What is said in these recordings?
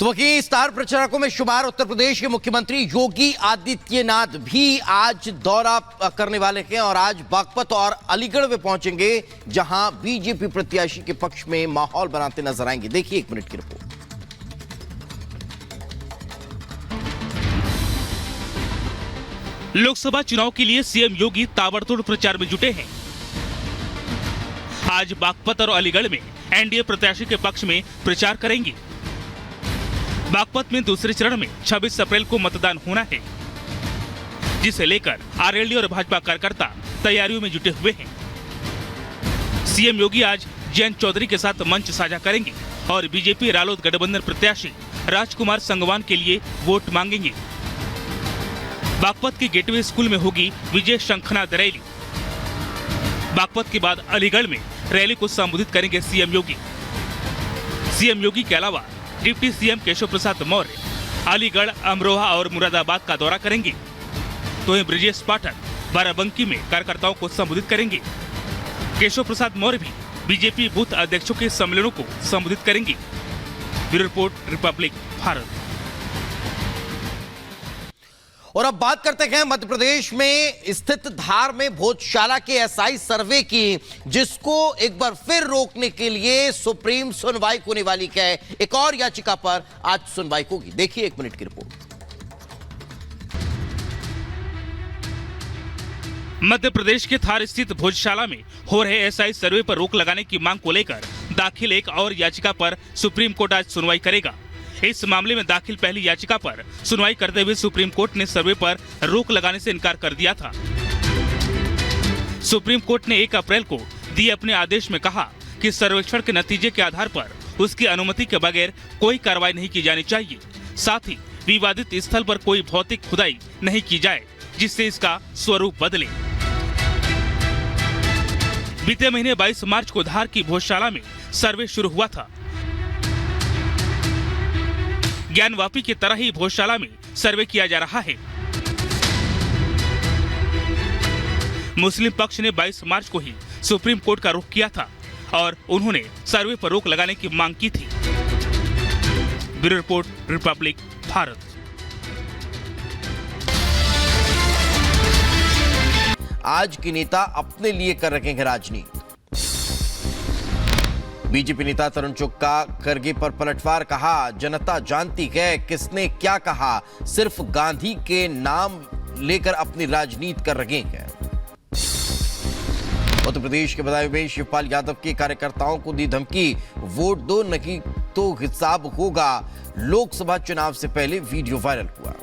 तो वहीं स्टार प्रचारकों में शुमार उत्तर प्रदेश के मुख्यमंत्री योगी आदित्यनाथ भी आज दौरा करने वाले हैं और आज बागपत और अलीगढ़ में पहुंचेंगे, जहां बीजेपी प्रत्याशी के पक्ष में माहौल बनाते नजर आएंगे। देखिए 1 मिनट की रिपोर्ट। लोकसभा चुनाव के लिए सीएम योगी ताबड़तोड़ प्रचार में जुटे हैं। आज बागपत और अलीगढ़ में एनडीए प्रत्याशी के पक्ष में प्रचार करेंगे। बागपत में दूसरे चरण में 26 अप्रैल को मतदान होना है, जिसे लेकर आरएलडी और भाजपा कार्यकर्ता तैयारियों में जुटे हुए हैं। सीएम योगी आज जयंत चौधरी के साथ मंच साझा करेंगे और बीजेपी रालोद गठबंधन प्रत्याशी राजकुमार संगवान के लिए वोट मांगेंगे। बागपत के गेटवे स्कूल में होगी विजय शंखनाद रैली। बागपत के बाद अलीगढ़ में रैली को संबोधित करेंगे सीएम योगी। सीएम योगी के अलावा डिप्टी सीएम केशव प्रसाद मौर्य अलीगढ़, अमरोहा और मुरादाबाद का दौरा करेंगे। तो वहीं ब्रजेश पाठक बाराबंकी में कार्यकर्ताओं को संबोधित करेंगे। केशव प्रसाद मौर्य भी बीजेपी बूथ अध्यक्षों के सम्मेलनों को संबोधित करेंगे। Bureau report, Republic Bharat. और अब बात करते हैं मध्य प्रदेश में स्थित धार में भोजशाला के एसआई सर्वे की, जिसको एक बार फिर रोकने के लिए सुप्रीम सुनवाई होने वाली है। एक और याचिका पर आज सुनवाई होगी। देखिए 1 मिनट की रिपोर्ट। मध्य प्रदेश के थार स्थित भोजशाला में हो रहे एसआई सर्वे पर रोक लगाने की मांग को लेकर दाखिल एक और याचिका पर सुप्रीम कोर्ट आज सुनवाई करेगा। इस मामले में दाखिल पहली याचिका पर सुनवाई करते हुए सुप्रीम कोर्ट ने सर्वे पर रोक लगाने से इनकार कर दिया था। सुप्रीम कोर्ट ने 1 अप्रैल को दिए अपने आदेश में कहा कि सर्वेक्षण के नतीजे के आधार पर उसकी अनुमति के बगैर कोई कार्रवाई नहीं की जानी चाहिए। साथ ही विवादित स्थल पर कोई भौतिक खुदाई नहीं की जाए, जिससे इसका स्वरूप बदले। बीते महीने 22 मार्च को धार की भोजशाला में सर्वे शुरू हुआ था। ज्ञानवापी की तरह ही भोजशाला में सर्वे किया जा रहा है। मुस्लिम पक्ष ने 22 मार्च को ही सुप्रीम कोर्ट का रुख किया था और उन्होंने सर्वे पर रोक लगाने की मांग की थी। Bureau report, Republic Bharat. आज की नेता अपने लिए कर रहे हैं राजनीति। बीजेपी नेता तरुण चुग का खरगे पर पलटवार, कहा जनता जानती है किसने क्या कहा, सिर्फ गांधी के नाम लेकर अपनी राजनीति कर रहे हैं। उत्तर प्रदेश के बदायूं में शिवपाल यादव के कार्यकर्ताओं को दी धमकी, वोट दो नहीं तो हिसाब होगा। लोकसभा चुनाव से पहले वीडियो वायरल हुआ।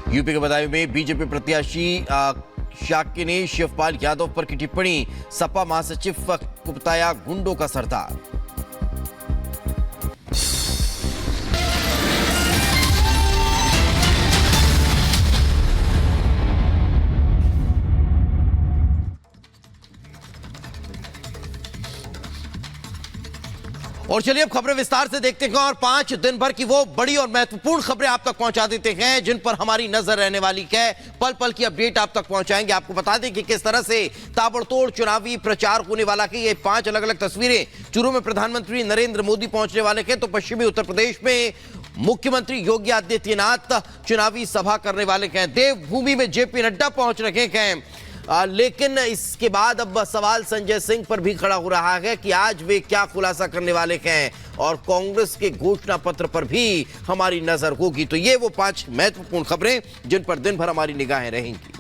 यूपी के बदायूं में बीजेपी प्रत्याशी शाक्य ने शिवपाल यादव पर की टिप्पणी, सपा महासचिव को बताया गुंडों का सरदार। और चलिए अब खबरें विस्तार से देखते हैं और 5 दिन भर की वो बड़ी और महत्वपूर्ण खबरें आप तक पहुंचा देते हैं, जिन पर हमारी नजर रहने वाली है। पल पल की अपडेट आप तक पहुंचाएंगे। आपको बता दें कि किस तरह से ताबड़तोड़ चुनावी प्रचार होने वाला है। ये 5 अलग अलग तस्वीरें। चुरू में प्रधानमंत्री नरेंद्र मोदी पहुंचने वाले हैं, तो पश्चिमी उत्तर प्रदेश में मुख्यमंत्री योगी आदित्यनाथ चुनावी सभा करने वाले हैं। देवभूमि में जेपी नड्डा पहुंच रहे हैं। लेकिन इसके बाद अब सवाल संजय सिंह पर भी खड़ा हो रहा है कि आज वे क्या खुलासा करने वाले हैं, और कांग्रेस के घोषणा पत्र पर भी हमारी नजर होगी। तो ये वो 5 महत्वपूर्ण खबरें जिन पर दिन भर हमारी निगाहें रहेंगी।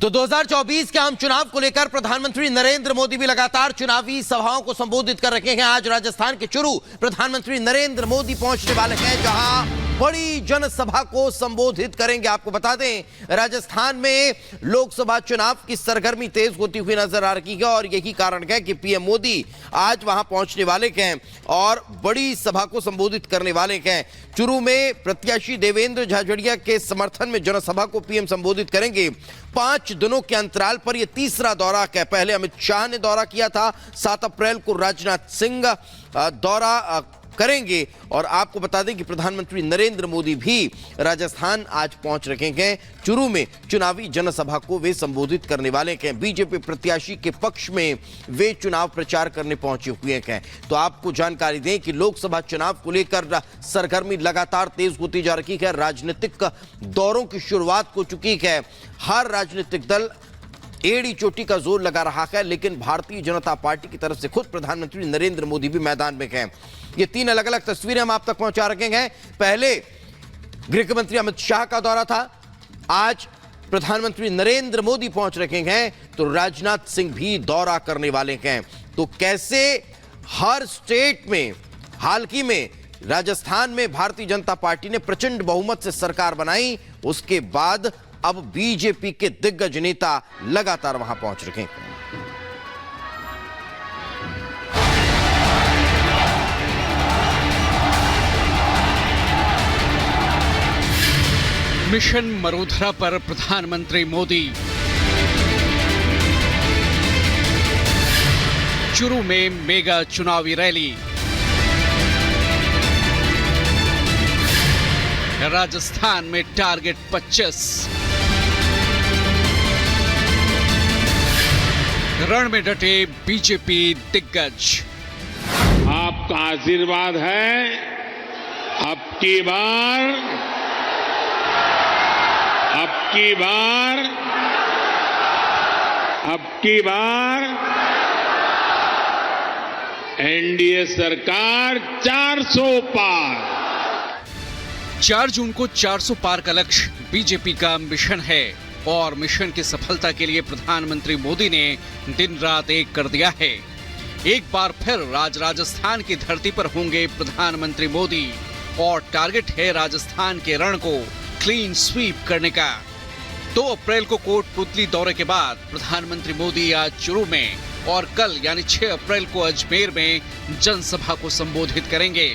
तो 2024 के आम चुनाव को लेकर प्रधानमंत्री नरेंद्र मोदी भी लगातार चुनावी सभाओं को संबोधित कर रहे हैं। आज राजस्थान के चुरू प्रधानमंत्री नरेंद्र मोदी पहुंचने वाले हैं, जहां बड़ी जनसभा को संबोधित करेंगे। आपको बता दें राजस्थान में लोकसभा चुनाव की सरगर्मी तेज होती हुई नजर आ रही है, और यही कारण है कि पीएम मोदी आज वहां पहुंचने वाले हैं और बड़ी सभा को संबोधित करने वाले हैं। चुरू में प्रत्याशी देवेंद्र झाझड़िया के समर्थन में जनसभा को पीएम संबोधित करेंगे। 5 दिनों के अंतराल पर यह तीसरा दौरा है। पहले अमित शाह ने दौरा किया था, 7 अप्रैल को राजनाथ सिंह दौरा करेंगे। और आपको बता दें कि प्रधानमंत्री नरेंद्र मोदी भी राजस्थान आज पहुंच रखे हैं। चुरू में चुनावी जनसभा को वे संबोधित करने वाले हैं। बीजेपी प्रत्याशी के पक्ष में वे चुनाव प्रचार करने पहुंचे हुए हैं। तो आपको जानकारी दें कि लोकसभा चुनाव को लेकर सरगर्मी लगातार तेज होती जा रही है। राजनीतिक दौरों की शुरुआत हो चुकी है। हर राजनीतिक दल एड़ी चोटी का जोर लगा रहा है, लेकिन भारतीय जनता पार्टी की तरफ से खुद प्रधानमंत्री नरेंद्र मोदी भी मैदान में हैं। ये 3 अलग अलग तस्वीरें हम आप तक पहुंचा रखे हैं। पहले गृह मंत्री अमित शाह का दौरा था, आज प्रधानमंत्री नरेंद्र मोदी पहुंच रखे हैं, तो राजनाथ सिंह भी दौरा करने वाले हैं। तो कैसे हर स्टेट में, हाल ही में राजस्थान में भारतीय जनता पार्टी ने प्रचंड बहुमत से सरकार बनाई, उसके बाद अब बीजेपी के दिग्गज नेता लगातार वहां पहुंच रहे हैं। मिशन मरुधरा पर प्रधानमंत्री मोदी। चुरू में मेगा चुनावी रैली। राजस्थान में टारगेट 25। रण में डटे बीजेपी दिग्गज। आपका आशीर्वाद है, अब की बार एनडीए सरकार 400 पार। 4 जून को 400 पार का लक्ष्य बीजेपी का मिशन है और मिशन की सफलता के लिए प्रधानमंत्री मोदी ने दिन रात एक कर दिया है। एक बार फिर राजस्थान की धरती पर होंगे प्रधानमंत्री मोदी और टारगेट है राजस्थान के रण को क्लीन स्वीप करने का। 2 अप्रैल को कोटपुतली दौरे के बाद प्रधानमंत्री मोदी आज चुरू में और कल यानी 6 अप्रैल को अजमेर में जनसभा को संबोधित करेंगे।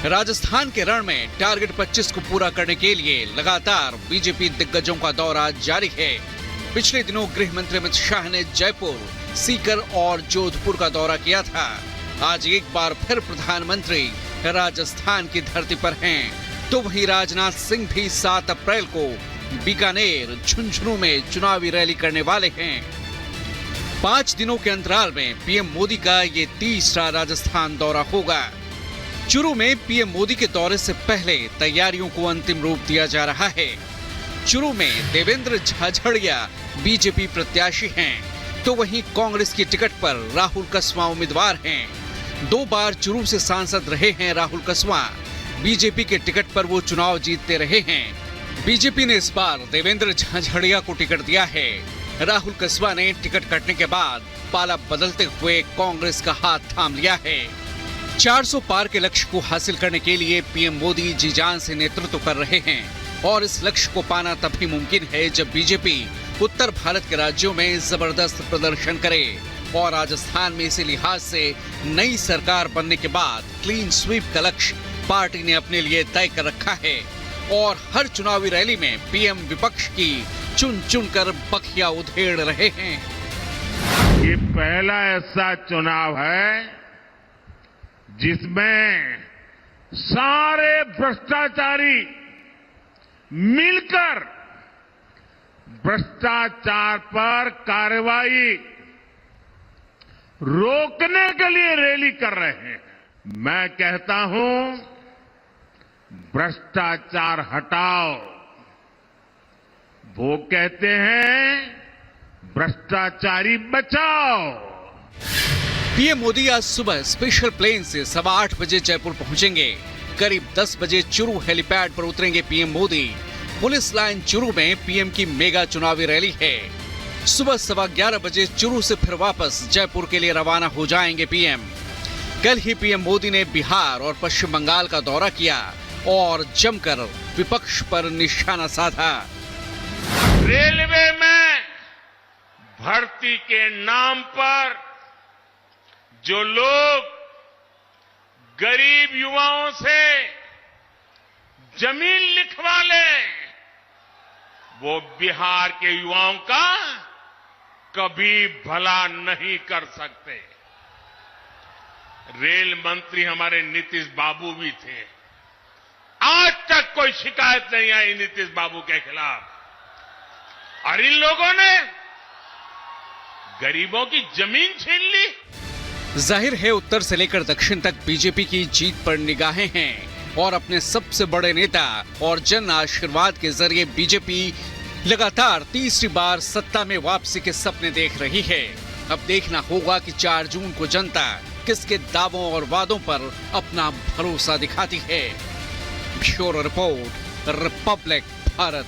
राजस्थान के रण में टारगेट 25 को पूरा करने के लिए लगातार बीजेपी दिग्गजों का दौरा जारी है। पिछले दिनों गृह मंत्री अमित शाह ने जयपुर, सीकर और जोधपुर का दौरा किया था। आज एक बार फिर प्रधानमंत्री राजस्थान की धरती पर हैं, तो वहीं राजनाथ सिंह भी 7 अप्रैल को बीकानेर, झुंझुनू में चुनावी रैली करने वाले हैं। 5 दिनों के अंतराल में पीएम मोदी का ये तीसरा राजस्थान दौरा होगा। चुरू में पीएम मोदी के दौरे से पहले तैयारियों को अंतिम रूप दिया जा रहा है। चुरू में देवेंद्र झाझड़िया बीजेपी प्रत्याशी हैं, तो वहीं कांग्रेस की टिकट पर राहुल कसवा उम्मीदवार हैं। 2 बार चुरू से सांसद रहे हैं राहुल कसवा। बीजेपी के टिकट पर वो चुनाव जीतते रहे हैं। बीजेपी ने इस बार देवेंद्र झाझड़िया को टिकट दिया है। राहुल कसवा ने टिकट कटने के बाद पाला बदलते हुए कांग्रेस का हाथ थाम लिया है। 400 पार के लक्ष्य को हासिल करने के लिए पीएम मोदी जी जान से नेतृत्व कर रहे हैं और इस लक्ष्य को पाना तभी मुमकिन है जब बीजेपी उत्तर भारत के राज्यों में जबरदस्त प्रदर्शन करे। और राजस्थान में इसी लिहाज से नई सरकार बनने के बाद क्लीन स्वीप का लक्ष्य पार्टी ने अपने लिए तय कर रखा है और हर चुनावी रैली में पीएम विपक्ष की चुन चुन कर बखिया उधेड़ रहे हैं। ये पहला ऐसा चुनाव है जिसमें सारे भ्रष्टाचारी मिलकर भ्रष्टाचार पर कार्रवाई रोकने के लिए रैली कर रहे हैं। मैं कहता हूं, भ्रष्टाचार हटाओ। वो कहते हैं भ्रष्टाचारी बचाओ। पीएम मोदी आज सुबह स्पेशल प्लेन से 8:15 बजे जयपुर पहुंचेंगे। करीब 10 बजे चुरू हेलीपैड पर उतरेंगे PM Modi. Police line Churu में पीएम की मेगा चुनावी रैली है। सुबह 11:15 बजे चुरू से फिर वापस जयपुर के लिए रवाना हो जाएंगे पीएम। कल ही पीएम मोदी ने बिहार और पश्चिम बंगाल का दौरा किया और जमकर विपक्ष पर निशाना साधा। रेलवे में भर्ती के नाम पर जो लोग गरीब युवाओं से जमीन लिखवा लें, वो बिहार के युवाओं का कभी भला नहीं कर सकते। रेल मंत्री हमारे नीतीश बाबू भी थे। आज तक कोई शिकायत नहीं आई नीतीश बाबू के खिलाफ। और इन लोगों ने गरीबों की जमीन छीन ली। जाहिर है उत्तर से लेकर दक्षिण तक बीजेपी की जीत पर निगाहें हैं और अपने सबसे बड़े नेता और जन आशीर्वाद के जरिए बीजेपी लगातार तीसरी बार सत्ता में वापसी के सपने देख रही है। अब देखना होगा कि 4 जून को जनता किसके दावों और वादों पर अपना भरोसा दिखाती है। Bureau report, Republic Bharat.